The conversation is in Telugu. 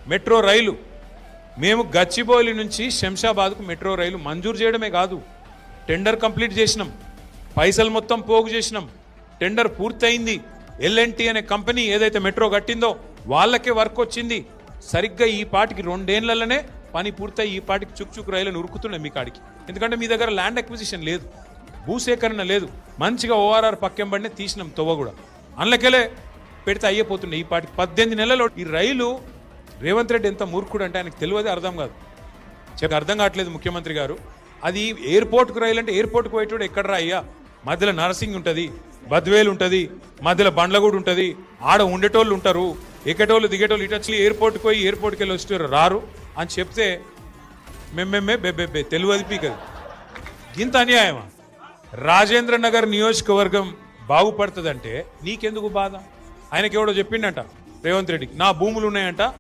మెట్రో రైలు మేము గచ్చిబౌలి నుంచి శంషాబాద్కు మెట్రో రైలు మంజూరు చేయడమే కాదు, టెండర్ కంప్లీట్ చేసినాం, పైసలు మొత్తం పోగు చేసినాం, టెండర్ పూర్తయింది. ఎల్ఎన్టీ అనే కంపెనీ ఏదైతే మెట్రో కట్టిందో వాళ్ళకే వర్క్ వచ్చింది. సరిగ్గా ఈ పాటికి 2 ఏళ్లలోనే పని పూర్తయి ఈ పాటికి చుక్చుక్ రైలును ఉరుకుతున్నాయి మీ కాడికి. ఎందుకంటే మీ దగ్గర ల్యాండ్ అక్విజిషన్ లేదు, భూసేకరణ లేదు. మంచిగా ఓఆర్ఆర్ పక్కెంబడినే తీసినాం తొవ్వ కూడా, అందులోకెళ్ళే పెడితే అయ్యిపోతున్నాయి. ఈ పాటికి 18 నెలల్లో ఈ రైలు రేవంత్ రెడ్డి ఎంత మూర్ఖుడు అంటే ఆయనకు తెలియదు, అర్థం కాదు, అర్థం కావట్లేదు ముఖ్యమంత్రి గారు. అది ఎయిర్పోర్ట్కు రైలు అంటే ఎయిర్పోర్ట్కు పోయేటోడు ఎక్కడ రా అయ్యా, మధ్యలో నర్సింగ్ ఉంటుంది, బద్వేలు ఉంటుంది, మధ్యలో బండ్లగూడు ఉంటుంది, ఆడ ఉండేటోళ్ళు ఉంటారు, ఎక్కేటోళ్ళు దిగేటోళ్ళు, ఇటు వచ్చి ఎయిర్పోర్ట్కి పోయి ఎయిర్పోర్ట్కి వెళ్ళి వచ్చేవారు రారు అని చెప్తే మేమే బెబ్బెబ్బే తెలియదు పీకదు. ఇంత అన్యాయమా? రాజేంద్ర నగర్ నియోజకవర్గం బాగుపడుతుందంటే నీకెందుకు బాధ? ఆయనకి ఎవడో చెప్పిండట రేవంత్ రెడ్డికి, నా భూములు ఉన్నాయంట,